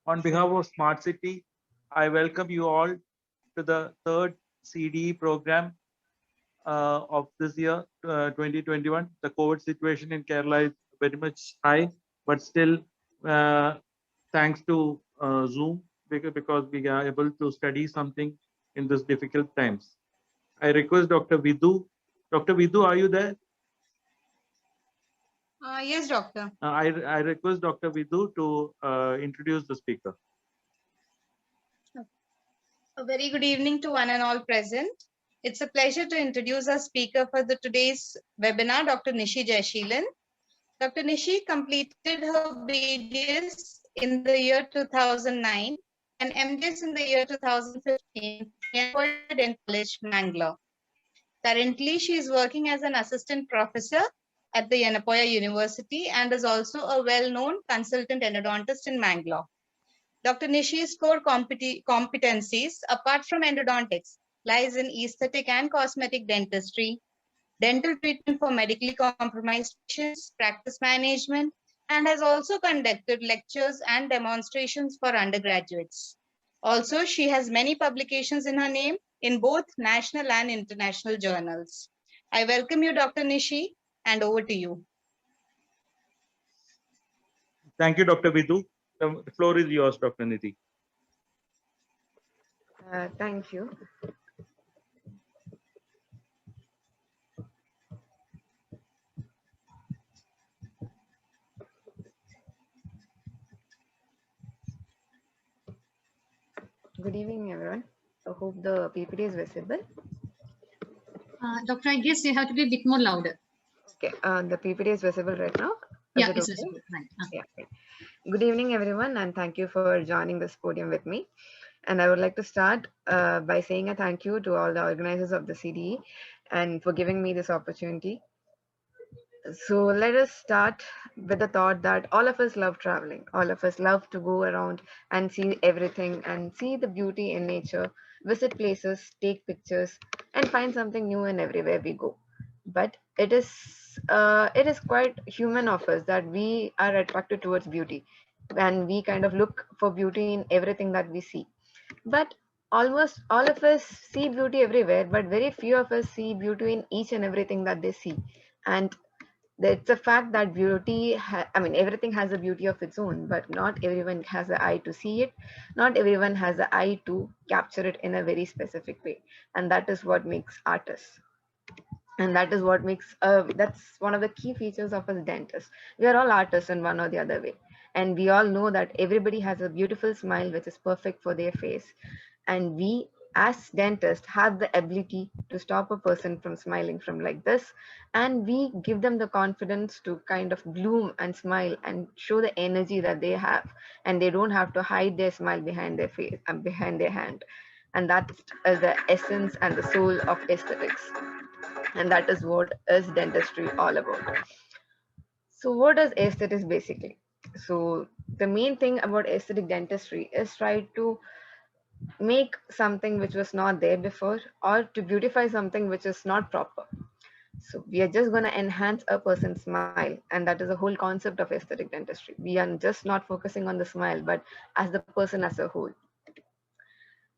On behalf of Smart City, I welcome you all to the third CDE program of this year, 2021. The COVID situation in Kerala is very much high, but still, uh, thanks to Zoom, because we are able to study something in these difficult times. I request Dr. Vidhu. Dr. Vidhu, are you there? Yes, doctor. I request Dr. Vidhu to introduce the speaker. A very good evening to one and all present. It's a pleasure to introduce our speaker for the today's webinar, Dr. Nishi Jayashilan. Dr. Nishi completed her BDS in the year 2009 and MDS in the year 2015 from Yenagoa Dental College, Mangalore. Currently, she is working as an assistant professor at the Yenagoa University and is also a well-known consultant endodontist in Mangalore. Dr. Nishi's core competencies, apart from endodontics, lies in aesthetic and cosmetic dentistry, dental treatment for medically compromised patients, practice management, and has also conducted lectures and demonstrations for undergraduates. Also, she has many publications in her name in both national and international journals. I welcome you, Dr. Nishi, and over to you. Thank you, Dr. Vidhu. The floor is yours, Dr. Nidhi. Thank you. Good evening, everyone. I hope the PPT is visible. Doctor, I guess you have to be a bit more louder. Okay, the PPT is visible right now. Yeah, it it's okay? visible. Right. Yeah. Okay. Good evening, everyone, and thank you for joining this podium with me. And I would like to start by saying a thank you to all the organizers of the CDE and for giving me this opportunity. So let us start with the thought that all of us love traveling. All of us love to go around and see everything and see the beauty in nature, visit places, take pictures, and find something new in everywhere we go. But it is quite human of us that we are attracted towards beauty, and we kind of look for beauty in everything that we see. But almost all of us see beauty everywhere, but very few of us see beauty in each and everything that they see. And it's a fact that I mean, everything has a beauty of its own, but not everyone has the eye to see it. Not everyone has the eye to capture it in a very specific way. And that is what makes artists. And that is what makes, that's one of the key features of a dentist. We are all artists in one or the other way. And we all know that everybody has a beautiful smile which is perfect for their face. And we, as dentists, have the ability to stop a person from smiling from like this. And we give them the confidence to kind of bloom and smile and show the energy that they have. And they don't have to hide their smile behind their face and behind their hand. And that is the essence and the soul of aesthetics. And that is what is dentistry all about. So what is aesthetics basically? So the main thing about aesthetic dentistry is try to make something which was not there before, or to beautify something which is not proper. So we are just going to enhance a person's smile, and that is the whole concept of aesthetic dentistry. We are just not focusing on the smile, but as the person as a whole.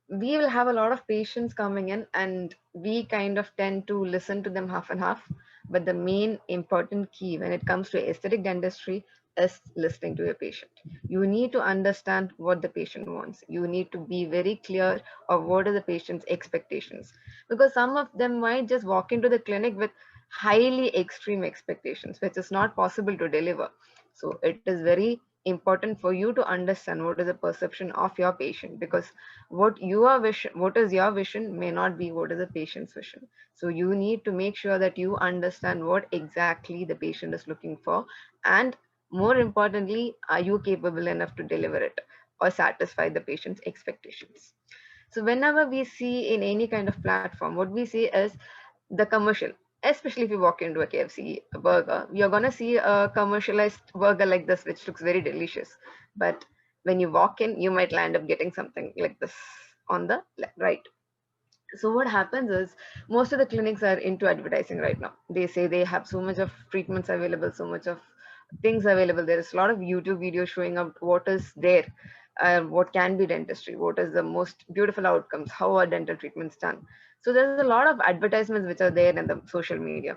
We will have a lot of patients coming in, and we kind of tend to listen to them half and half. But the main important key when it comes to aesthetic dentistry is listening to your patient. You need to understand what the patient wants. You need to be very clear of what are the patient's expectations, because some of them might just walk into the clinic with highly extreme expectations, which is not possible to deliver. So it is very important for you to understand what is the perception of your patient, because what is your vision may not be what is the patient's vision. So you need to make sure that you understand what exactly the patient is looking for, and more importantly, are you capable enough to deliver it or satisfy the patient's expectations. So whenever we see in any kind of platform, what we see is the commercial. Especially if you walk into a KFC burger, you're gonna see a commercialized burger like this, which looks very delicious. But when you walk in, you might land up getting something like this on the right. So what happens is most of the clinics are into advertising right now. They say they have so much of treatments available, so much of things available. There is a lot of YouTube videos showing up what is there. what can be dentistry, what is the most beautiful outcomes, how are dental treatments done. So there's a lot of advertisements which are there in the social media.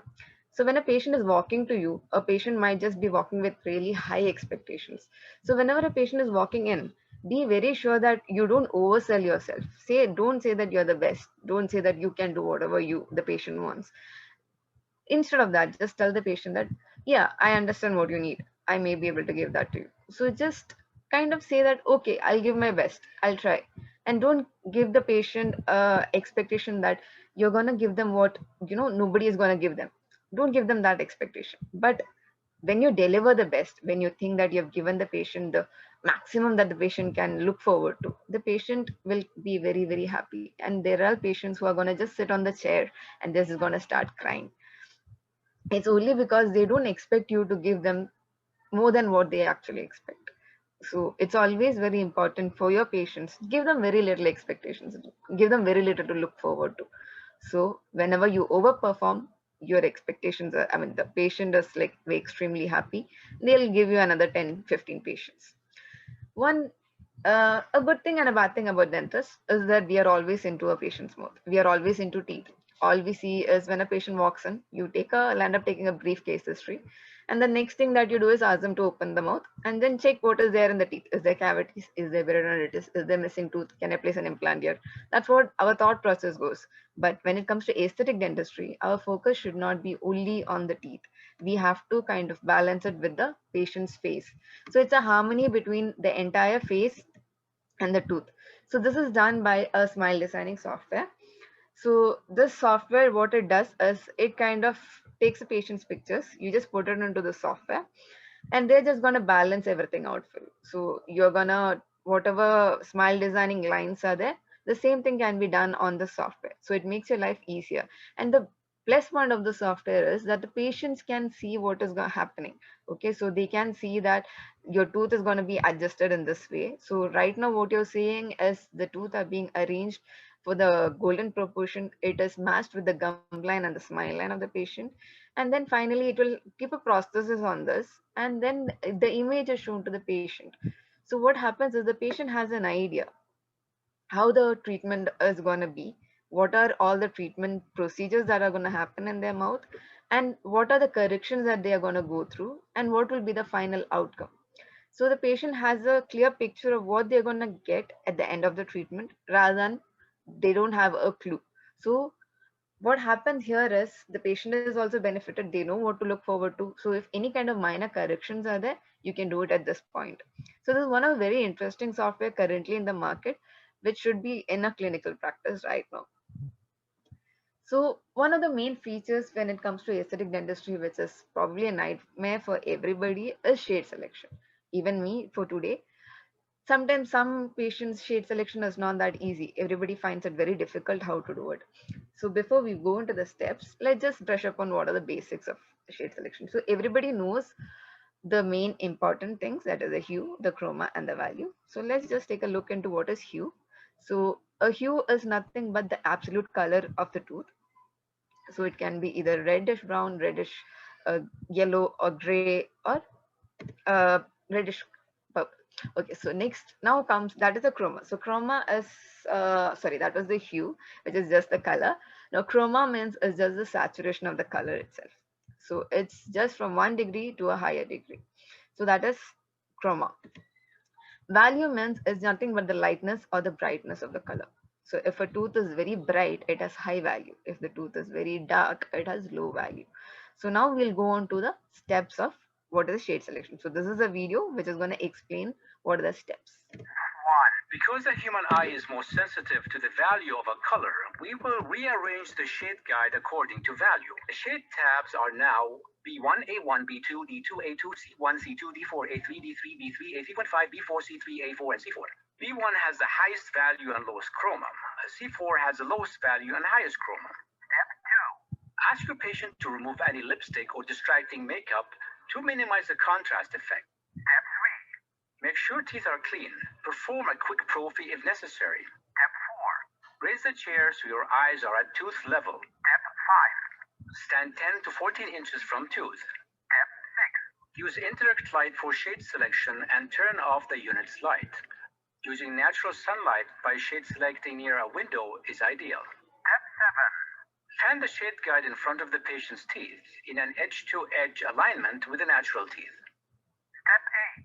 So when a patient is walking to you, a patient might just be walking with really high expectations. So whenever a patient is walking in, be very sure that you don't oversell yourself. Don't say that you're the best. Don't say that you can do whatever the patient wants. Instead of that, just tell the patient that, yeah, I understand what you need. I may be able to give that to you. So just kind of say that, okay, I'll give my best. I'll try. And don't give the patient expectation that you're going to give them what, nobody is going to give them. Don't give them that expectation. But when you deliver the best, when you think that you've given the patient the maximum that the patient can look forward to, the patient will be very, very happy. And there are patients who are going to just sit on the chair and this is going to start crying. It's only because they don't expect you to give them more than what they actually expect. So it's always very important for your patients, give them very little expectations, give them very little to look forward to. So whenever you overperform, your expectations are, the patient is like extremely happy, they'll give you another 10-15 patients. A good thing and a bad thing about dentists is that we are always into a patient's mouth. We are always into teeth. All we see is when a patient walks in, you end up taking a brief case history. And the next thing that you do is ask them to open the mouth and then check what is there in the teeth. Is there cavities? Is there periodontitis? Is there missing tooth? Can I place an implant here? That's what our thought process goes. But when it comes to aesthetic dentistry, our focus should not be only on the teeth. We have to kind of balance it with the patient's face. So it's a harmony between the entire face and the tooth. So this is done by a smile designing software. So this software, what it does is it kind of takes a patient's pictures, you just put it into the software, and they're just gonna balance everything out for you. So you're gonna, whatever smile designing lines are there, the same thing can be done on the software. So it makes your life easier. And the plus point of the software is that the patients can see what is happening. Okay, so they can see that your tooth is going to be adjusted in this way. So right now what you're seeing is the tooth are being arranged for the golden proportion. It is matched with the gum line and the smile line of the patient. And then finally it will keep a prosthesis on this, and then the image is shown to the patient. So what happens is the patient has an idea how the treatment is going to be, what are all the treatment procedures that are going to happen in their mouth, and what are the corrections that they are going to go through, and what will be the final outcome. So the patient has a clear picture of what they're going to get at the end of the treatment rather than they don't have a clue. So what happens here is the patient is also benefited. They know what to look forward to. So if any kind of minor corrections are there, you can do it at this point. So this is one of very interesting software currently in the market, which should be in a clinical practice right now. So one of the main features when it comes to aesthetic dentistry, which is probably a nightmare for everybody, is shade selection. Even me for today, sometimes some patients shade selection is not that easy. Everybody finds it very difficult how to do it. So before we go into the steps, let's just brush up on what are the basics of shade selection. So everybody knows the main important things, that is the hue, the chroma, and the value. So let's just take a look into what is hue. So a hue is nothing but the absolute color of the tooth. So it can be either reddish brown, reddish yellow, or gray, or reddish purple. Okay, so next now comes, that is the chroma. So chroma is sorry, that was the hue, which is just the color. Now chroma means is just the saturation of the color itself. So it's just from 1 degree to a higher degree. So that is chroma. Value means is nothing but the lightness or the brightness of the color. So if a tooth is very bright, it has high value. If the tooth is very dark, it has low value. So now we'll go on to the steps of what is shade selection. So this is a video which is going to explain what are the steps. Because the human eye is more sensitive to the value of a color, we will rearrange the shade guide according to value. The shade tabs are now B1, A1, B2, D2, A2, C1, C2, D4, A3, D3, B3, A3.5, B4, C3, A4, and C4. B1 has the highest value and lowest chroma. C4 has the lowest value and highest chroma. Step 2. Ask your patient to remove any lipstick or distracting makeup to minimize the contrast effect. Step 3. Make sure teeth are clean. Perform a quick prophy if necessary. Step 4. Raise the chair so your eyes are at tooth level. Step 5. Stand 10 to 14 inches from tooth. Step 6. Use indirect light for shade selection and turn off the unit's light. Using natural sunlight by shade selecting near a window is ideal. Step 7. Stand the shade guide in front of the patient's teeth in an edge-to-edge alignment with the natural teeth. Step 8.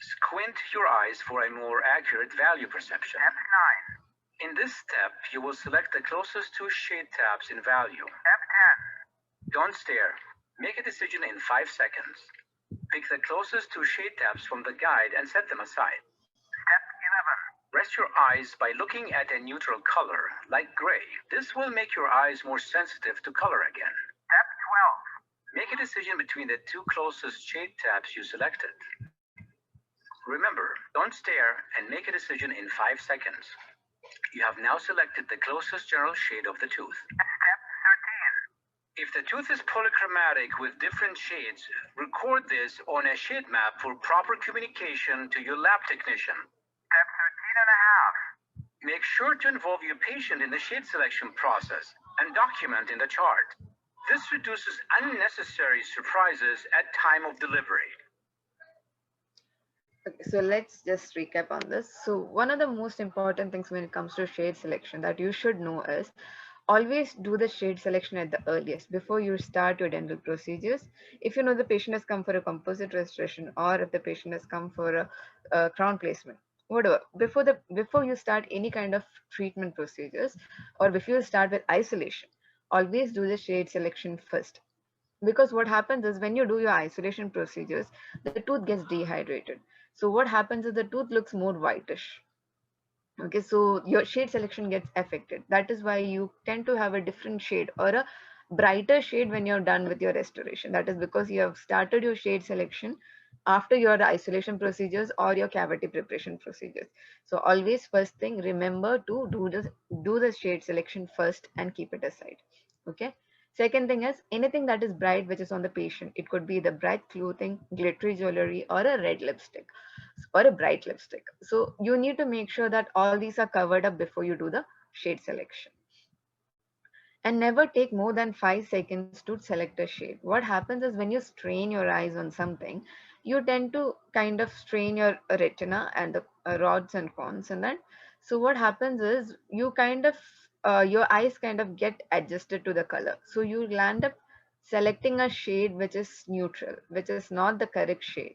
Squint your eyes for a more accurate value perception. Step 9. In this step, you will select the closest two shade tabs in value. Step 10. Don't stare. Make a decision in 5 seconds. Pick the closest two shade tabs from the guide and set them aside. Step 11. Rest your eyes by looking at a neutral color, like gray. This will make your eyes more sensitive to color again. Step 12. Make a decision between the two closest shade tabs you selected. Remember, don't stare and make a decision in 5 seconds. You have now selected the closest general shade of the tooth. Step 13. If the tooth is polychromatic with different shades, record this on a shade map for proper communication to your lab technician. Step 13 and a half. Make sure to involve your patient in the shade selection process and document in the chart. This reduces unnecessary surprises at time of delivery. Okay, so let's just recap on this. So one of the most important things when it comes to shade selection that you should know is always do the shade selection at the earliest before you start your dental procedures. If you know the patient has come for a composite restoration or if the patient has come for a crown placement, whatever, before you start any kind of treatment procedures or before you start with isolation, always do the shade selection first. Because what happens is when you do your isolation procedures, the tooth gets dehydrated. So what happens is the tooth looks more whitish. Okay, so your shade selection gets affected. That is why you tend to have a different shade or a brighter shade when you're done with your restoration. That is because you have started your shade selection after your isolation procedures or your cavity preparation procedures. So always first thing, remember to do the shade selection first and keep it aside. Okay. Second thing is anything that is bright, which is on the patient. It could be the bright clothing, glittery jewelry, or a red lipstick or a bright lipstick. So you need to make sure that all these are covered up before you do the shade selection. And never take more than 5 seconds to select a shade. What happens is when you strain your eyes on something, you tend to kind of strain your retina and the rods and cones and that. So what happens is you kind of, your eyes kind of get adjusted to the color. So you land up selecting a shade which is neutral, which is not the correct shade.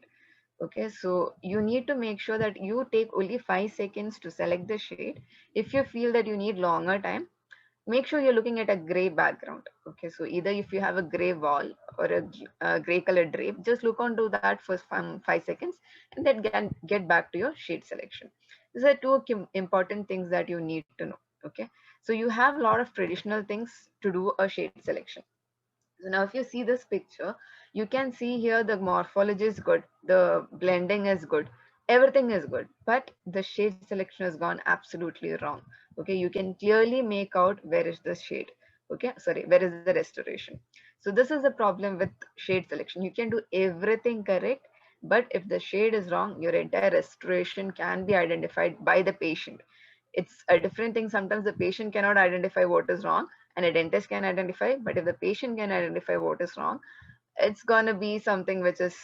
Okay, so you need to make sure that you take only 5 seconds to select the shade. If you feel that you need longer time, make sure you're looking at a gray background. Okay, so either if you have a gray wall or a gray colored drape, just look onto that for 5 seconds and then get back to your shade selection. These are two important things that you need to know. Okay, so you have a lot of traditional things to do a shade selection. So now if you see this picture, you can see here the morphology is good, the blending is good, everything is good, but the shade selection has gone absolutely wrong. Okay, you can clearly make out where is the shade. Okay, sorry, where is the restoration. So this is the problem with shade selection. You can do everything correct, but if the shade is wrong, your entire restoration can be identified by the patient. It's a different thing. Sometimes the patient cannot identify what is wrong and a dentist can identify, but if the patient can identify what is wrong, it's gonna be something which is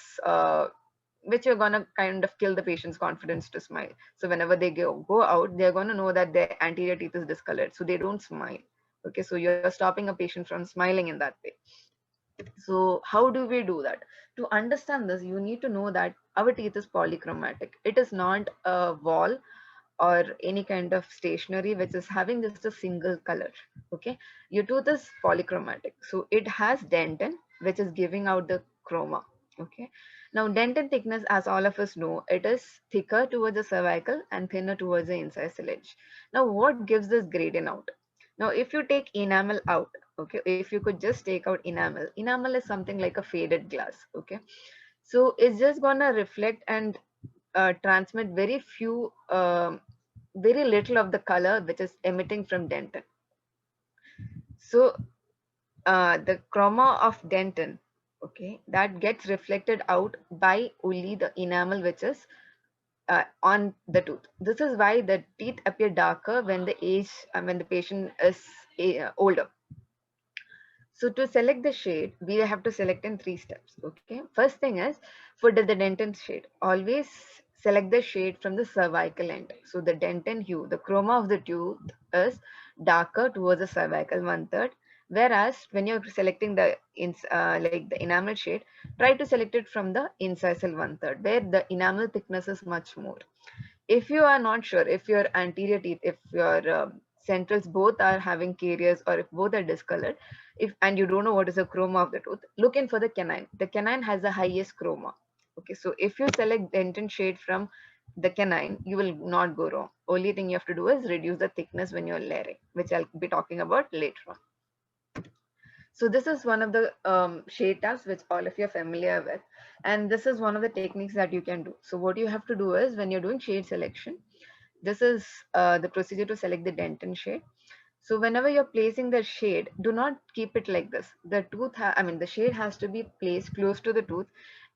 which you're gonna kind of kill the patient's confidence to smile. So whenever they go out, they're gonna know that their anterior teeth is discolored, so they don't smile. Okay, so you're stopping a patient from smiling in that way. So how do we do that? To understand this, you need to know that our teeth is polychromatic. It is not a wall or any kind of stationery which is having just a single color. Okay, your tooth is polychromatic, so it has dentin which is giving out the chroma. Okay, now dentin thickness, as all of us know, it is thicker towards the cervical and thinner towards the incisal edge. Now what gives this gradient out? Now if you take enamel out, okay, if you could just take out enamel is something like a faded glass. Okay, so it's just gonna reflect and transmit very little of the color which is emitting from dentin. So the chroma of dentin, okay, that gets reflected out by only the enamel which is on the tooth. This is why the teeth appear darker when when the patient is older. So to select the shade, we have to select in 3 steps. Okay, first thing is for the dentin shade, always select the shade from the cervical end. So the dentin hue, the chroma of the tooth is darker towards the cervical 1/3. Whereas when you're selecting the like the enamel shade, try to select it from the incisal 1/3, where the enamel thickness is much more. If you are not sure if your anterior teeth, if your centrals both are having caries, or if both are discolored, if and you don't know what is the chroma of the tooth, look in for the canine. The canine has the highest chroma. Okay, so if you select dentin shade from the canine, you will not go wrong. Only thing you have to do is reduce the thickness when you're layering, which I'll be talking about later on. So this is one of the shade tabs which all of you are familiar with. And this is one of the techniques that you can do. So what you have to do is, when you're doing shade selection, this is the procedure to select the dentin shade. So whenever you're placing the shade, do not keep it like this. The the shade has to be placed close to the tooth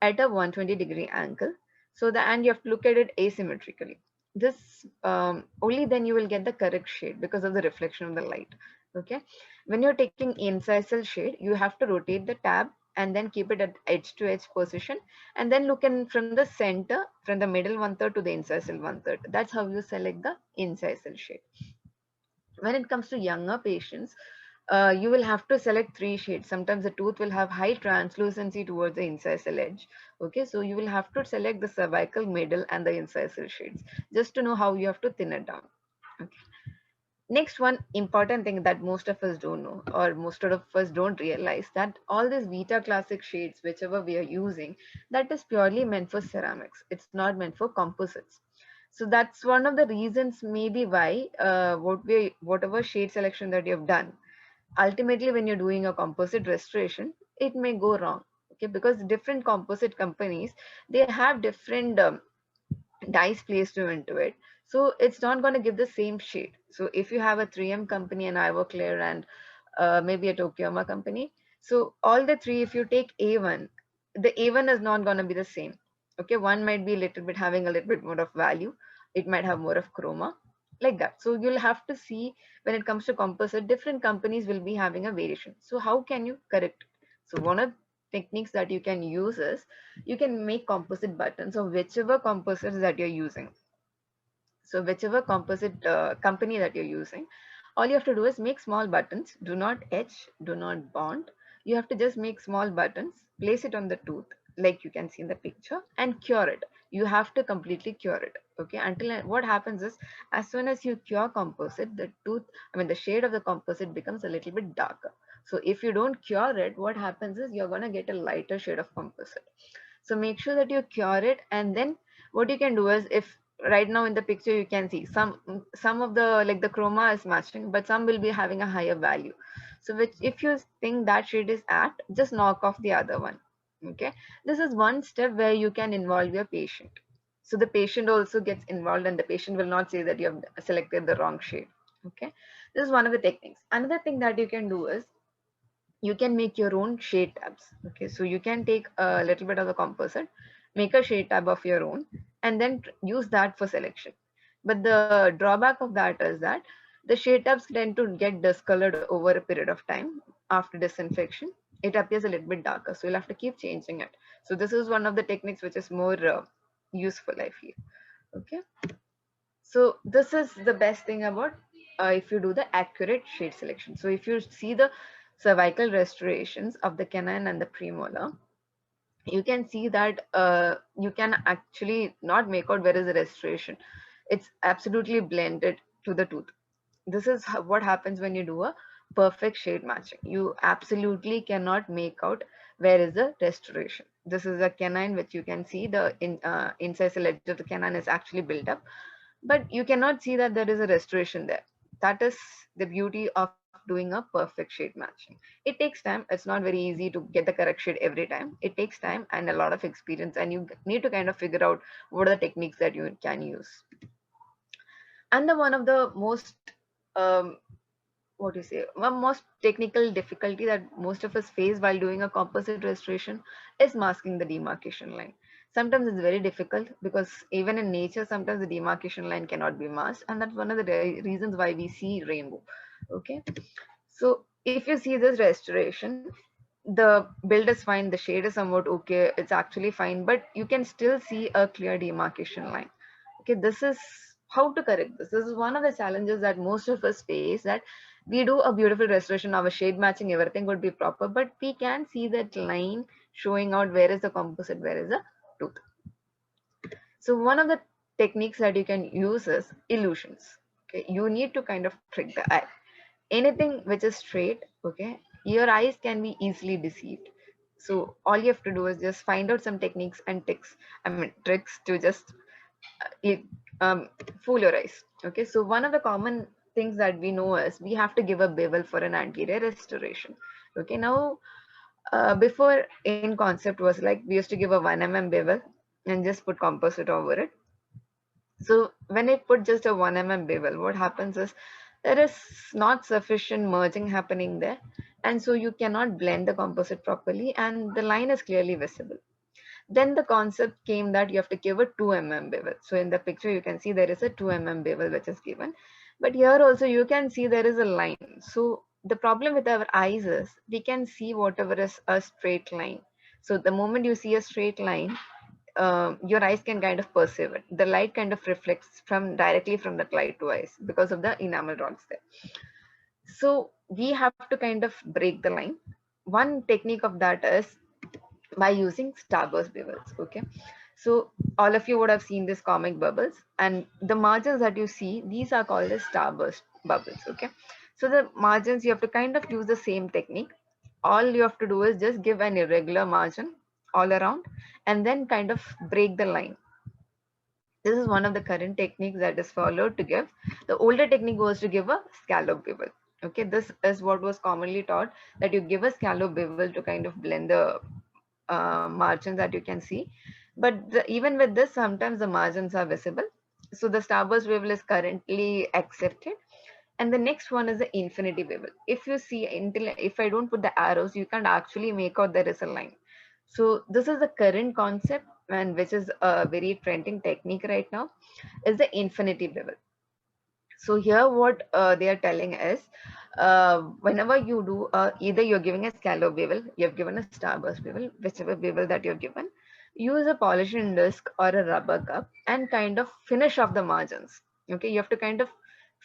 at a 120-degree angle. So and you have to look at it asymmetrically. This only then you will get the correct shade because of the reflection of the light. Okay. When you're taking incisal shade, you have to rotate the tab and then keep it at edge to edge position, and then look in from the center, from the middle 1/3 to the incisal 1/3. That's how you select the incisal shade. When it comes to younger patients, you will have to select 3 shades. Sometimes the tooth will have high translucency towards the incisal edge. Okay, so you will have to select the cervical, middle, and the incisal shades just to know how you have to thin it down. Okay. Next, one important thing that most of us don't know, or most of us don't realize, that all these Vita Classic shades, whichever we are using, that is purely meant for ceramics. It's not meant for composites. So that's one of the reasons maybe why whatever shade selection that you've done, ultimately when you're doing a composite restoration, it may go wrong. Okay, because different composite companies, they have different dyes placed into it, so it's not going to give the same shade. So if you have a 3M company, an Ivoclar, and maybe a Tokiyama company, so all the three, if you take A1, the A1 is not going to be the same. Okay, one might be a little bit having a little bit more of value, it might have more of chroma, like that. So you'll have to see, when it comes to composite, different companies will be having a variation. So how can you correct it? So one of the techniques that you can use is, you can make composite buttons of whichever composites that you're using. So whichever composite company that you're using, all you have to do is make small buttons. Do not etch, do not bond. You have to just make small buttons, place it on the tooth, like you can see in the picture, and cure it. You have to completely cure it. Okay, until what happens is, as soon as you cure composite, the the shade of the composite becomes a little bit darker. So if you don't cure it, what happens is, you're going to get a lighter shade of composite. So make sure that you cure it, and then what you can do is, if right now in the picture you can see some of the, like, the chroma is matching, but some will be having a higher value. So which, if you think that shade is apt, just knock off the other one. Okay, this is one step where you can involve your patient. So the patient also gets involved, and the patient will not say that you have selected the wrong shade. Okay, this is one of the techniques. Another thing that you can do is, you can make your own shade tabs. Okay, so you can take a little bit of the composite, make a shade tab of your own, and then use that for selection. But the drawback of that is that the shade tabs tend to get discolored over a period of time. After disinfection, it appears a little bit darker, so you'll have to keep changing it. So this is one of the techniques which is more useful, I feel. Okay, so this is the best thing about if you do the accurate shade selection. So if you see the cervical restorations of the canine and the premolar, you can see that you can actually not make out where is the restoration. It's absolutely blended to the tooth. This is what happens when you do a perfect shade matching. You absolutely cannot make out where is the restoration. This is a canine, which you can see the incisal edge of the canine is actually built up, but you cannot see that there is a restoration there. That is the beauty of doing a perfect shade matching. It takes time. It's not very easy to get the correct shade every time. It takes time and a lot of experience, and you need to kind of figure out what are the techniques that you can use. And the one of the most what do you say, one most technical difficulty that most of us face while doing a composite restoration is masking the demarcation line. Sometimes it's very difficult, because even in nature, sometimes the demarcation line cannot be masked, and that's one of the reasons why we see rainbow. Okay, so if you see this restoration, the build is fine, the shade is somewhat okay, it's actually fine, but you can still see a clear demarcation line. Okay, this is how to correct this. This is one of the challenges that most of us face, that we do a beautiful restoration, our shade matching, everything would be proper, but we can see that line showing out where is the composite, where is the tooth. So one of the techniques that you can use is illusions. Okay, you need to kind of trick the eye. Anything which is straight, okay, your eyes can be easily deceived. So all you have to do is just find out some techniques and tricks to just it, fool your eyes. Okay, so one of the common things that we know is we have to give a bevel for an anterior restoration. Okay, now before in concept was like we used to give a 1 mm bevel and just put composite over it. So when I put just a 1 mm bevel, what happens is there is not sufficient merging happening there, and so you cannot blend the composite properly and the line is clearly visible. Then the concept came that you have to give a 2 mm bevel. So in the picture you can see there is a 2 mm bevel which is given, but here also you can see there is a line. So the problem with our eyes is we can see whatever is a straight line. So the moment you see a straight line, your eyes can kind of perceive it. The light kind of reflects from directly from that light to eyes because of the enamel rods there. So we have to kind of break the line. One technique of that is by using starburst bevels. Okay, so all of you would have seen this comic bubbles, and the margins that you see, these are called as starburst bubbles. Okay, so the margins you have to kind of use the same technique. All you have to do is just give an irregular margin all around and then kind of break the line. This is one of the current techniques that is followed to give. The older technique was to give a scallop bevel. Okay, this is what was commonly taught, that you give a scallop bevel to kind of blend the margins that you can see. But even with this, sometimes the margins are visible. So the starburst bevel is currently accepted. And the next one is the infinity bevel. If you see, if I don't put the arrows, you can't actually make out there is a line. So this is the current concept, and which is a very trending technique right now, is the infinity bevel. So here what they are telling is, whenever you do, either you're giving a scallop bevel, you have given a starburst bevel, whichever bevel that you've given, use a polishing disc or a rubber cup and kind of finish off the margins. Okay, you have to kind of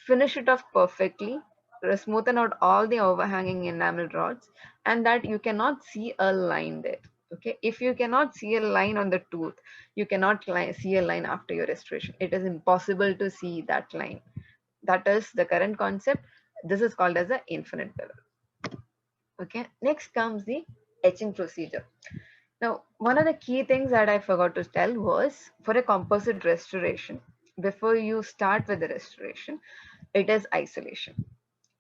finish it off perfectly, smoothen out all the overhanging enamel rods, and that you cannot see a line there. Okay, if you cannot see a line on the tooth, you cannot see a line after your restoration. It is impossible to see that line. That is the current concept. This is called as the infinite bevel. Okay, next comes the etching procedure. Now, one of the key things that I forgot to tell was, for a composite restoration, before you start with the restoration, it is isolation.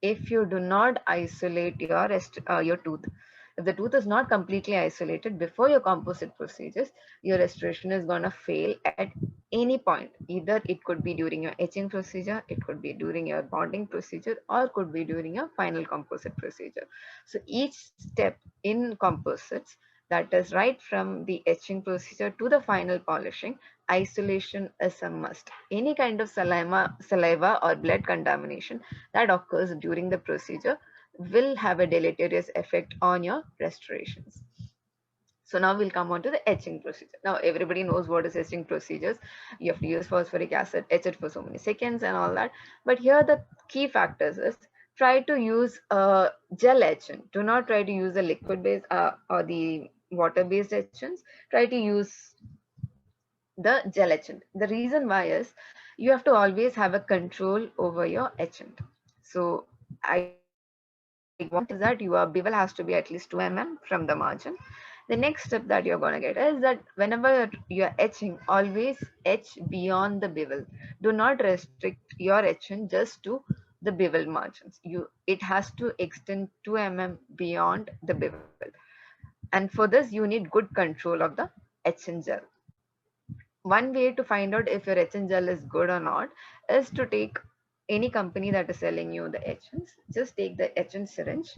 If you do not isolate your tooth, if the tooth is not completely isolated before your composite procedures, your restoration is going to fail at any point. Either it could be during your etching procedure, it could be during your bonding procedure, or could be during your final composite procedure. So each step in composites, that is right from the etching procedure to the final polishing, isolation is a must. Any kind of saliva or blood contamination that occurs during the procedure will have a deleterious effect on your restorations. So now we'll come on to the etching procedure. Now everybody knows what is etching procedures. You have to use phosphoric acid, etch it for so many seconds and all that. But here the key factors is, try to use a gel etchant. Do not try to use the liquid based or the water based etchants. Try to use the gel etchant. The reason why is, you have to always have a control over your etchant. So I want is that your bevel has to be at least 2 mm from the margin. The next step that you're going to get is that whenever you're etching, always etch beyond the bevel. Do not restrict your etching just to the bevel margins. It has to extend 2 mm beyond the bevel. And for this, you need good control of the etchant gel. One way to find out if your etchant gel is good or not is to take any company that is selling you the etchants. Just take the etchant syringe,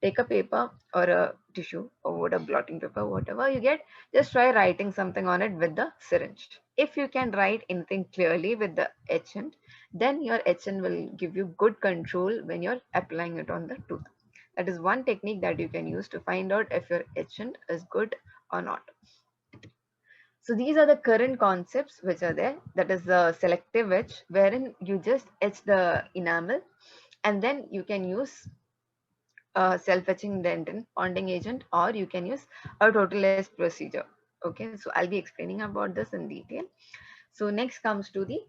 take a paper or a tissue or what, a blotting paper, whatever you get, just try writing something on it with the syringe. If you can write anything clearly with the etchant, then your etchant will give you good control when you're applying it on the tooth. That is one technique that you can use to find out if your etchant is good or not. So these are the current concepts which are there. That is the selective etch, wherein you just etch the enamel and then you can use a self-etching dentin bonding agent, or you can use a total etch procedure. Okay, so I'll be explaining about this in detail. So next comes to the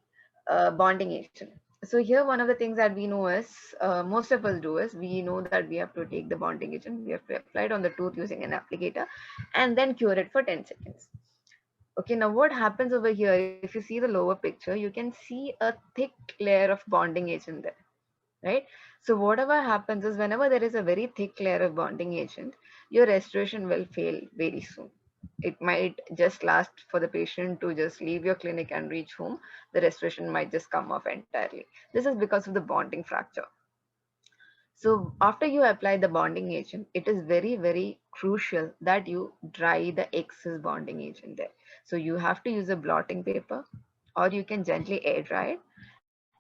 bonding agent. So here one of the things that we know is, most of us do is, we know that we have to take the bonding agent, we have to apply it on the tooth using an applicator and then cure it for 10 seconds. Okay, now what happens over here, if you see the lower picture, you can see a thick layer of bonding agent there, right? So whatever happens is, whenever there is a very thick layer of bonding agent, your restoration will fail very soon. It might just last for the patient to just leave your clinic and reach home. The restoration might just come off entirely. This is because of the bonding fracture. So after you apply the bonding agent, it is very, very crucial that you dry the excess bonding agent there. So you have to use a blotting paper, or you can gently air dry it,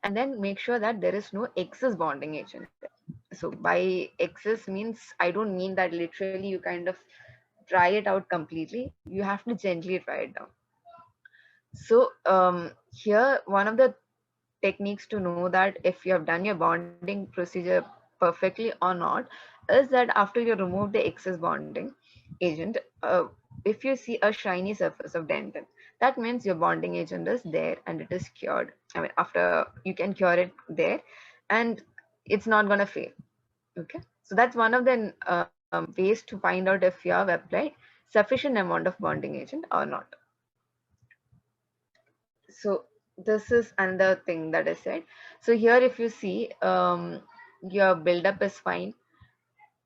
and then make sure that there is no excess bonding agent there. So by excess means, I don't mean that literally you kind of dry it out completely. You have to gently dry it down. So here, one of the techniques to know that if you have done your bonding procedure perfectly or not is that after you remove the excess bonding agent, if you see a shiny surface of dentin, that means your bonding agent is there and it is cured. I mean, after you can cure it there and it's not going to fail. Okay, so that's one of the ways to find out if you have applied sufficient amount of bonding agent or not. So this is another thing that I said. So here, if you see, your buildup is fine,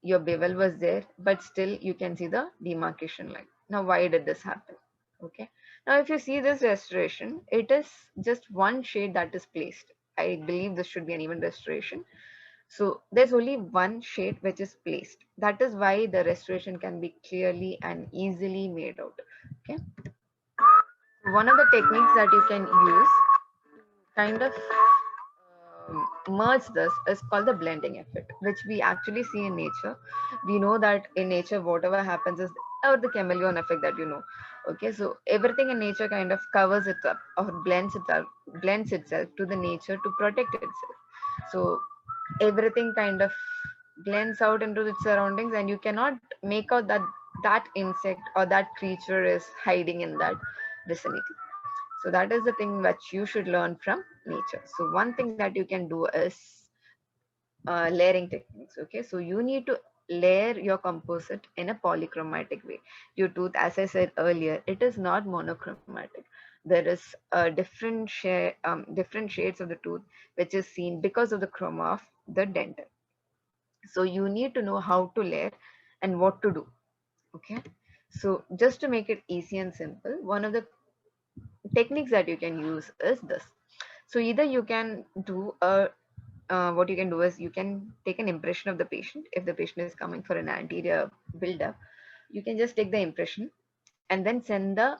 your bevel was there, but still you can see the demarcation line. Now, why did this happen? Okay. Now, if you see this restoration, it is just one shade that is placed. I believe this should be an even restoration. So there's only one shade which is placed. That is why the restoration can be clearly and easily made out. Okay. One of the techniques that you can use kind of merge this is called the blending effect, which we actually see in nature. We know that in nature, whatever happens is, or the chameleon effect that you know. Okay, so everything in nature kind of covers it up or blends itself to the nature to protect itself. So everything kind of blends out into its surroundings, and you cannot make out that that insect or that creature is hiding in that vicinity. So that is the thing which you should learn from nature. So one thing that you can do is layering techniques. Okay, so you need to layer your composite in a polychromatic way. Your tooth, as I said earlier, it is not monochromatic. There is different shades of the tooth which is seen because of the chroma of the dentin. So you need to know how to layer and what to do. Okay, so just to make it easy and simple, one of the techniques that you can use is this. So either you can do a what you can do is, you can take an impression of the patient. If the patient is coming for an anterior buildup, you can just take the impression and then send the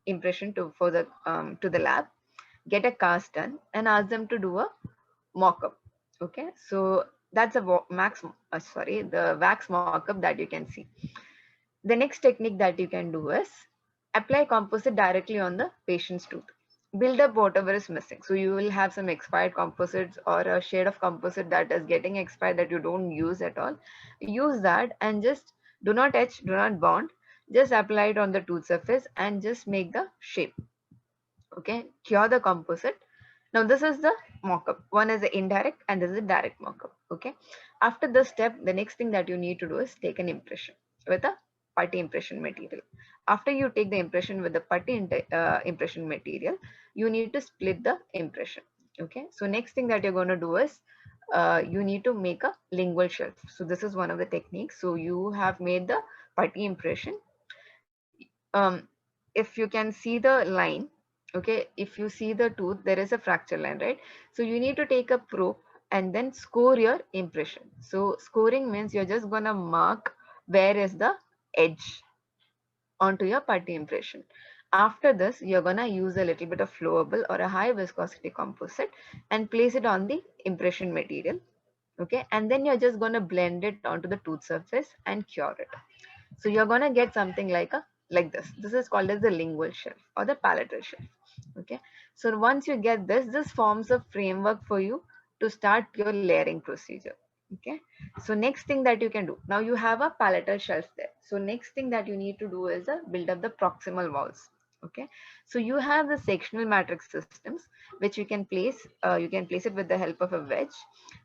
impression to the lab, get a cast done, and ask them to do a mock-up. Okay, so that's a the wax mock-up that you can see. The next technique that you can do is apply composite directly on the patient's tooth. Build up whatever is missing. So you will have some expired composites or a shade of composite that is getting expired that you don't use at all. Use that and just do not etch, do not bond. Just apply it on the tooth surface and just make the shape. Okay, cure the composite. Now this is the mock-up. One is the indirect and this is the direct mock-up. Okay. After this step, the next thing that you need to do is take an impression with a putty impression material. After you take the impression with the putty impression material, you need to split the impression. Okay. So next thing that you're going to do is you need to make a lingual shelf. So this is one of the techniques. So you have made the putty impression. If you can see the line, okay, if you see the tooth, there is a fracture line, right? So you need to take a probe and then score your impression. So scoring means you're just gonna mark where is the edge onto your putty impression. After this, you're gonna use a little bit of flowable or a high viscosity composite and place it on the impression material. Okay, and then you're just going to blend it onto the tooth surface and cure it. So you're going to get something like this. This is called as the lingual shelf or the palatal shelf. Okay, so once you get this forms a framework for you to start your layering procedure. Okay, so next thing that you can do, now you have a palatal shelf there. So next thing that you need to do is build up the proximal walls. Okay, so you have the sectional matrix systems which you can place it with the help of a wedge,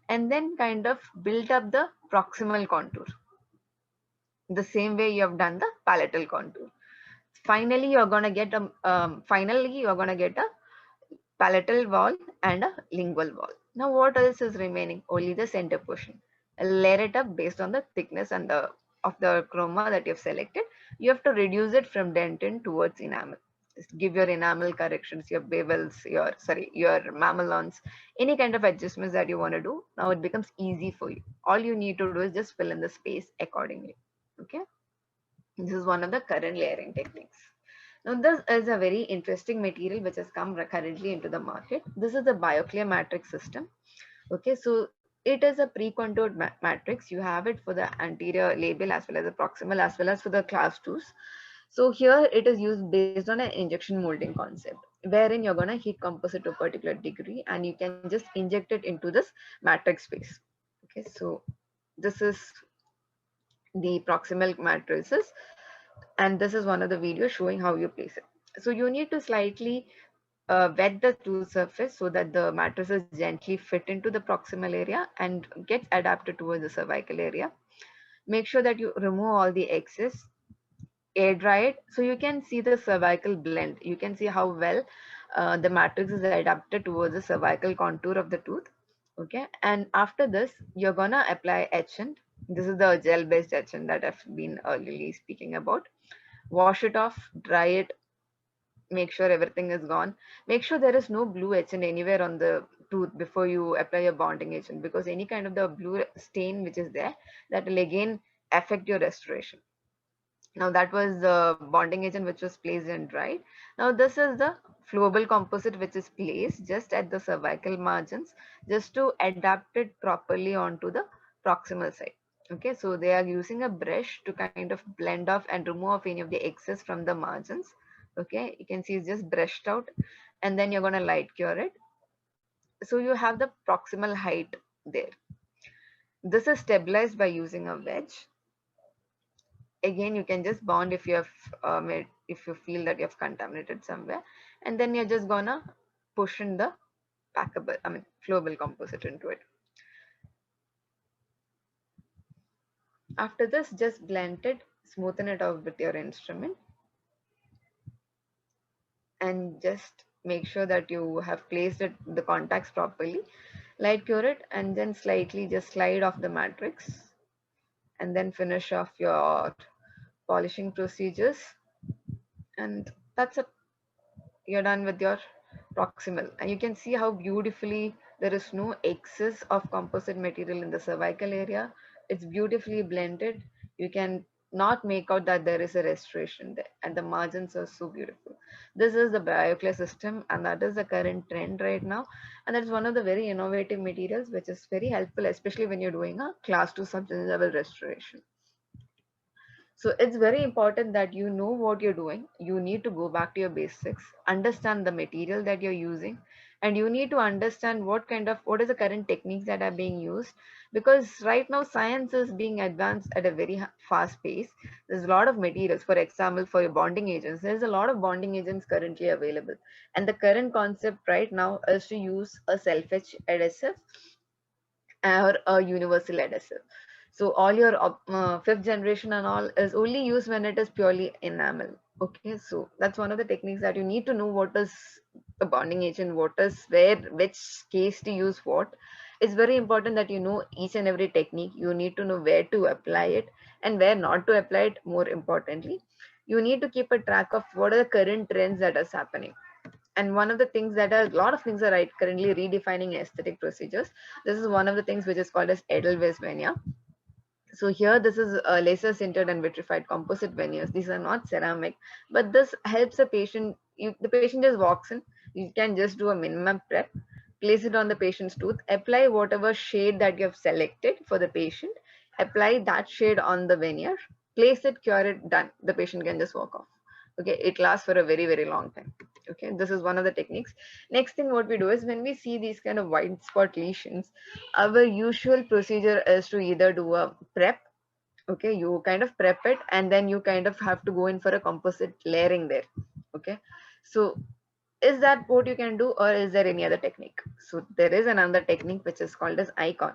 and then kind of build up the proximal contour the same way you have done the palatal contour. Finally you're going to get a palatal wall and a lingual wall. Now what else is remaining? Only the center portion. Layer it up based on the thickness and the of the chroma that you've selected. You have to reduce it from dentin towards enamel. Just give your enamel corrections, your bevels, your mamelons, any kind of adjustments that you want to do. Now it becomes easy for you. All you need to do is just fill in the space accordingly. Okay, this is one of the current layering techniques. Now, this is a very interesting material which has come currently into the market. This is the BioClear matrix system. Okay, so it is a pre-contoured matrix. You have it for the anterior labial as well as the proximal as well as for the class 2s. So here it is used based on an injection molding concept, wherein you're going to heat composite to a particular degree and you can just inject it into this matrix space. Okay, so this is the proximal matrices, and this is one of the videos showing how you place it. So you need to slightly wet the tooth surface so that the matrices gently fit into the proximal area and gets adapted towards the cervical area. Make sure that you remove all the excess, air dry it, so you can see the cervical blend. You can see how well the matrix is adapted towards the cervical contour of the tooth. Okay, and after this you're gonna apply etchant. This is the gel based etchant that I've been earlier speaking about. Wash it off, dry it, make sure everything is gone. Make sure there is no blue etchant anywhere on the tooth before you apply your bonding agent, because any kind of the blue stain which is there, that will again affect your restoration. Now that was the bonding agent which was placed and dried. Now this is the flowable composite which is placed just at the cervical margins, just to adapt it properly onto the proximal side. Okay, so they are using a brush to kind of blend off and remove any of the excess from the margins. Okay, you can see it's just brushed out, and then you're going to light cure it. So you have the proximal height there. This is stabilized by using a wedge. Again, you can just bond if you have if you feel that you have contaminated somewhere, and then you're just gonna push in the flowable composite into it. After this, just blend it, smoothen it out with your instrument, and just make sure that you have placed it the contacts properly. Light cure it, and then slightly just slide off the matrix, and then finish off your polishing procedures, and that's it. You're done with your proximal, and you can see how beautifully there is no excess of composite material in the cervical area. It's beautifully blended. You can not make out that there is a restoration there, and the margins are so beautiful. This is the BioClear system, and that is the current trend right now, and that's one of the very innovative materials which is very helpful, especially when you're doing a class 2 subgingival restoration. So it's very important that you know what you're doing. You need to go back to your basics, understand the material that you're using, and you need to understand what is the current techniques that are being used. Because right now science is being advanced at a very fast pace. There's a lot of materials. For example, for your bonding agents, there's a lot of bonding agents currently available. And the current concept right now is to use a self-etch adhesive or a universal adhesive. So all your fifth generation and all is only used when it is purely enamel. Okay, so that's one of the techniques that you need to know what is the bonding agent, what is which case to use what. It's very important that you know each and every technique. You need to know where to apply it and where not to apply it. More importantly, you need to keep a track of what are the current trends that is happening. And one of the things that a lot of things are currently redefining aesthetic procedures. This is one of the things which is called as Edelweiss veneer. So here this is a laser sintered and vitrified composite veneers. These are not ceramic, but this helps a patient. The patient just walks in. You can just do a minimum prep, place it on the patient's tooth, apply whatever shade that you have selected for the patient, apply that shade on the veneer, place it, cure it, done. The patient can just walk off. Okay, it lasts for a very, very long time. Okay, this is one of the techniques. Next thing what we do is when we see these kind of white spot lesions, our usual procedure is to either do a prep. Okay, you kind of prep it and then you kind of have to go in for a composite layering there. Okay, so is that what you can do, or is there any other technique? So there is another technique which is called as icon,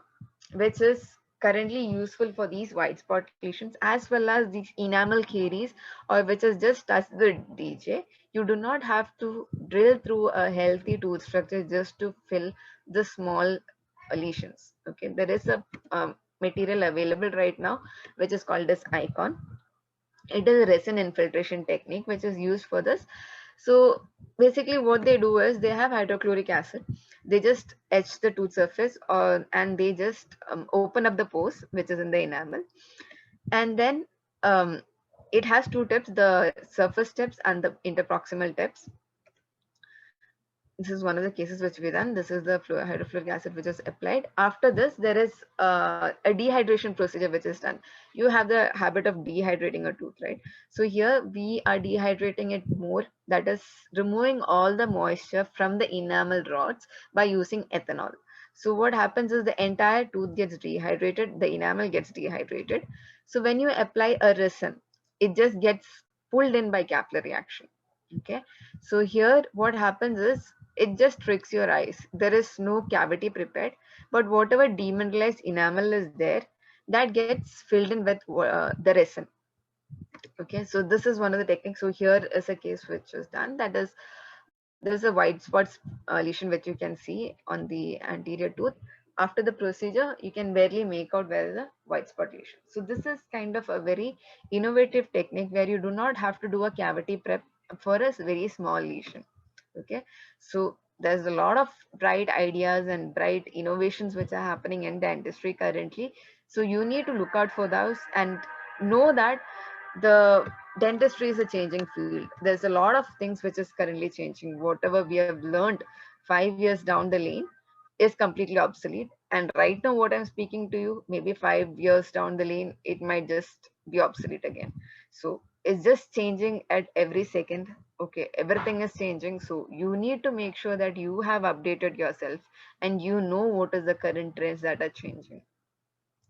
which is currently useful for these white spot lesions as well as these enamel caries, or which is just touch the DJ. You do not have to drill through a healthy tooth structure just to fill the small lesions. Okay, there is a material available right now which is called as icon. It is a resin infiltration technique which is used for this. So basically what they do is they have hydrochloric acid. They just etch the tooth surface and they just open up the pores which is in the enamel. And then it has two tips, the surface tips and the interproximal tips. This is one of the cases which we done. This is the hydrofluoric acid which is applied. After this, there is a dehydration procedure which is done. You have the habit of dehydrating a tooth, right? So here we are dehydrating it more. That is removing all the moisture from the enamel rods by using ethanol. So what happens is the entire tooth gets dehydrated, the enamel gets dehydrated. So when you apply a resin, it just gets pulled in by capillary action. Okay, so here what happens is it just tricks your eyes. There is no cavity prepared, but whatever demineralized enamel is there, that gets filled in with the resin. Okay, so this is one of the techniques. So here is a case which is done. That is, there is a white spots lesion which you can see on the anterior tooth. After the procedure, you can barely make out where the white spot lesion. So this is kind of a very innovative technique where you do not have to do a cavity prep for a very small lesion. Okay, so there's a lot of bright ideas and bright innovations which are happening in dentistry currently. So you need to look out for those and know that the dentistry is a changing field. There's a lot of things which is currently changing. Whatever we have learned 5 years down the lane is completely obsolete. And right now, what I'm speaking to you, maybe 5 years down the lane, it might just be obsolete again. So it's just changing at every second. Okay, everything is changing. So you need to make sure that you have updated yourself and you know what is the current trends that are changing.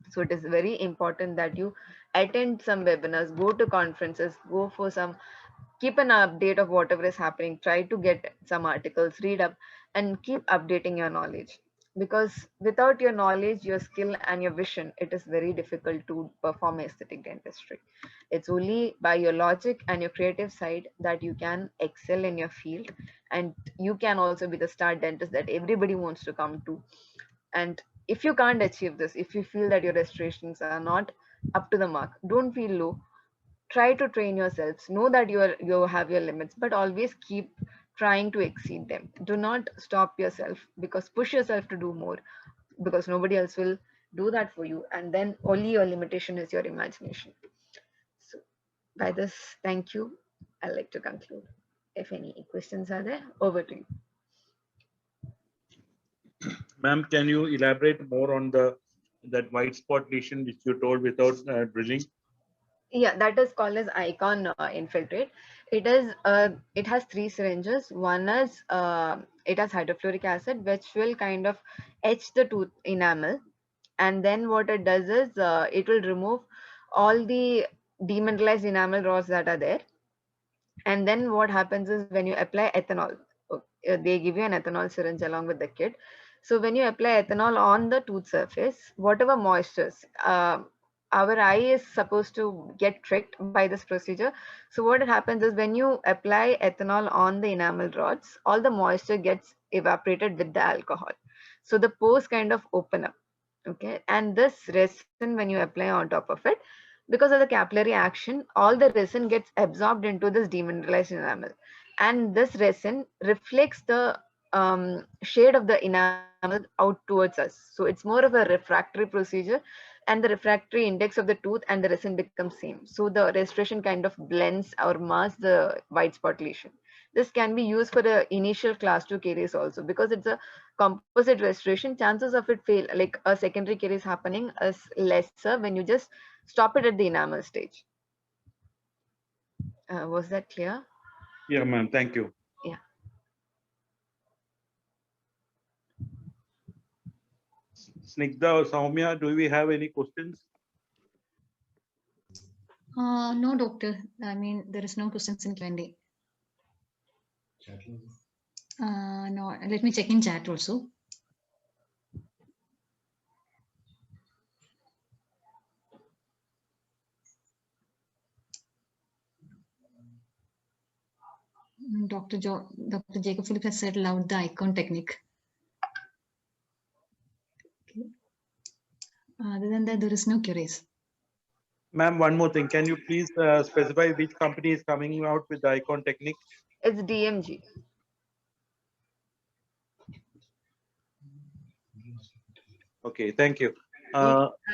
So it is very important that you attend some webinars, go to conferences, go for some, keep an update of whatever is happening, try to get some articles, read up, and keep updating your knowledge. Because without your knowledge, your skill, and your vision, it is very difficult to perform aesthetic dentistry. It's only by your logic and your creative side that you can excel in your field, and you can also be the star dentist that everybody wants to come to. And if you can't achieve this, if you feel that your restorations are not up to the mark, don't feel low. Try to train yourselves. Know that you have your limits, but always keep trying to exceed them. Do not stop yourself, because push yourself to do more, because nobody else will do that for you, and then only your limitation is your imagination. So by this, thank you. I'd like to conclude. If any questions are there, over to you. Ma'am, can you elaborate more on that white spot lesion which you told without drilling? Yeah, that is called as icon infiltrate. It has 3 syringes. One is it has hydrofluoric acid, which will kind of etch the tooth enamel, and then what it does is it will remove all the demineralized enamel rods that are there. And then what happens is when you apply ethanol, they give you an ethanol syringe along with the kit. So when you apply ethanol on the tooth surface, whatever moistures, our eye is supposed to get tricked by this procedure. So what happens is when you apply ethanol on the enamel rods, all the moisture gets evaporated with the alcohol. So the pores kind of open up. Okay, and this resin, when you apply on top of it, because of the capillary action, all the resin gets absorbed into this demineralized enamel, and this resin reflects the shade of the enamel out towards us. So it's more of a refractory procedure, and the refractory index of the tooth and the resin becomes same. So the restoration kind of blends or masks the white spot lesion. This can be used for the initial class 2 caries also, because it's a composite restoration. Chances of it fail, like a secondary caries happening, is lesser when you just stop it at the enamel stage. Was that clear? Yeah, ma'am. Thank you. Yeah. Snigdha or Soumya, do we have any questions? No, doctor. I mean, there is no questions in Q&A. No, let me check in chat also. Dr. Jacob Phillips has said love the icon technique. Okay. Other than that, there is no queries. Ma'am, one more thing. Can you please specify which company is coming out with the icon technique? It's DMG. Okay, thank you.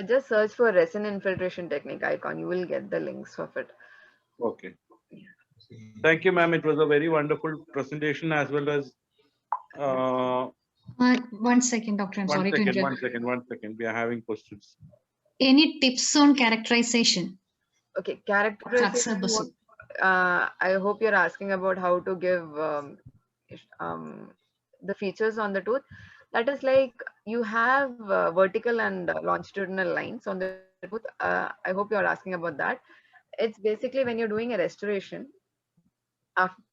Just search for resin infiltration technique icon. You will get the links of it. Okay. Thank you, ma'am. It was a very wonderful presentation as well as. 1 second, doctor. I'm sorry to interrupt. One second. We are having questions. Any tips on characterization? Okay, characterization. I hope you're asking about how to give the features on the tooth. That is like you have vertical and longitudinal lines on the tooth. I hope you're asking about that. It's basically when you're doing a restoration,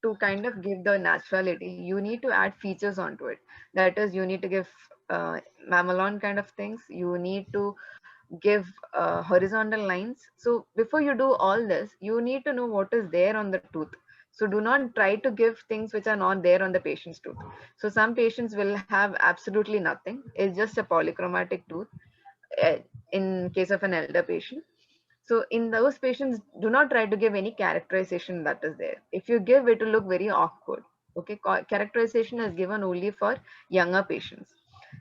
to kind of give the naturality, you need to add features onto it. That is, you need to give mamelon kind of things. You need to give horizontal lines. So before you do all this, you need to know what is there on the tooth. So do not try to give things which are not there on the patient's tooth. So some patients will have absolutely nothing. It's just a polychromatic tooth in case of an elder patient. So in those patients, do not try to give any characterization that is there. If you give, it will look very awkward. Okay, characterization is given only for younger patients.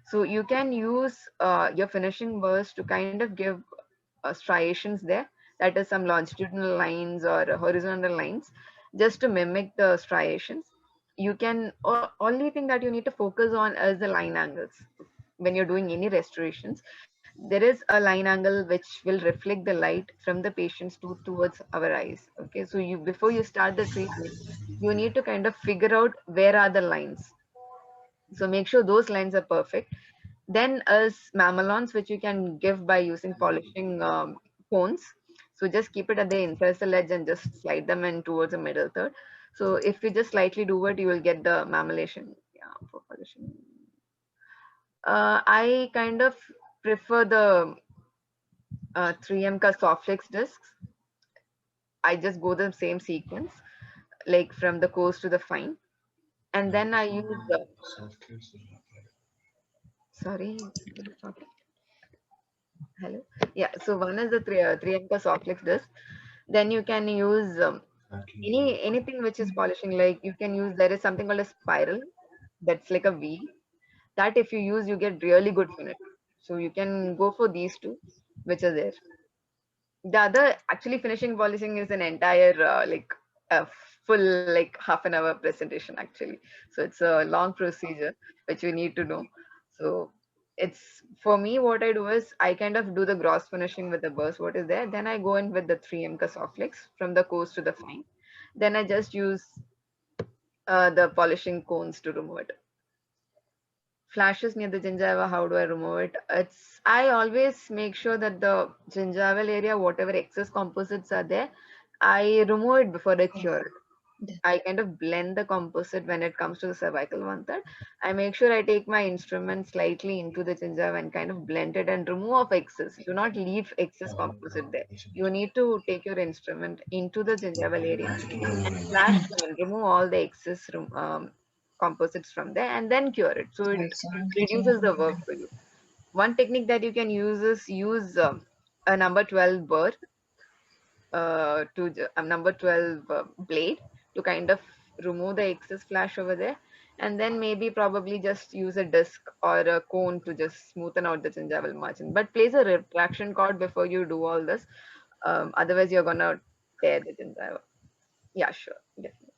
So you can use your finishing burrs to kind of give striations there. That is some longitudinal lines or horizontal lines, just to mimic the striations. You can, only thing that you need to focus on is the line angles. When you're doing any restorations, there is a line angle which will reflect the light from the patient's tooth towards our eyes. Okay, so you, before you start the treatment, you need to kind of figure out where are the lines. So make sure those lines are perfect. Then as mamelons, which you can give by using polishing cones. So just keep it at the incisal edge and just slide them in towards the middle third. So if you just slightly do it, you will get the mamelation. Yeah, for polishing. I kind of prefer the 3M ka soft flex discs. I just go the same sequence, like from the coarse to the fine. And then I use the, sorry, hello. Yeah, so one is the 3M ka soft flex disc. Then you can use anything which is polishing, like you can use, there is something called a spiral that's like a V. That if you use, you get really good finish. So you can go for these two, which are there. The other, actually finishing polishing is an entire like a full like half an hour presentation actually. So it's a long procedure which you need to know. So it's, for me, what I do is I kind of do the gross finishing with the burst what is there, then I go in with the 3M soft flex from the coarse to the fine, then I just use the polishing cones to remove it. Flashes near the gingiva, how do I remove it? It's, I always make sure that the gingival area, whatever excess composites are there, I remove it before I cure it. I kind of blend the composite when it comes to the cervical 1/3. I make sure I take my instrument slightly into the gingiva and kind of blend it and remove of excess. Do not leave excess composite there. You need to take your instrument into the gingival area and flash and remove all the excess composites from there and then cure it. So it reduces the work for you. One technique that you can use is use a number 12 burr to number 12 blade to kind of remove the excess flash over there, and then maybe probably just use a disc or a cone to just smoothen out the gingival margin. But place a retraction cord before you do all this. Otherwise, you're gonna tear the gingiva. Yeah, sure, definitely.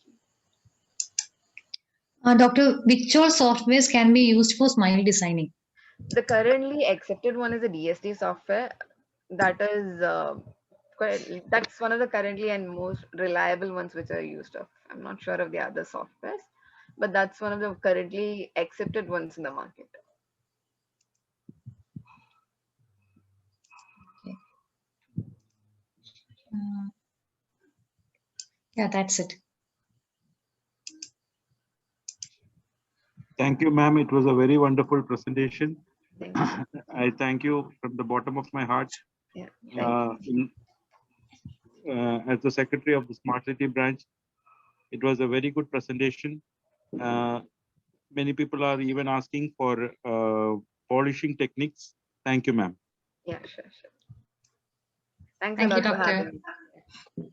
Doctor, which all softwares can be used for smile designing? The currently accepted one is a DST software. That is that's one of the currently and most reliable ones which are used of. I'm not sure of the other softwares, but that's one of the currently accepted ones in the market. Yeah, that's it. Thank you, ma'am. It was a very wonderful presentation. Thank you. I thank you from the bottom of my heart. Yeah, thank you. As the secretary of the Smart City branch, it was a very good presentation. Many people are even asking for polishing techniques. Thank you, ma'am. Yeah, sure. Thanks Thank a you, lot for doctor. having me.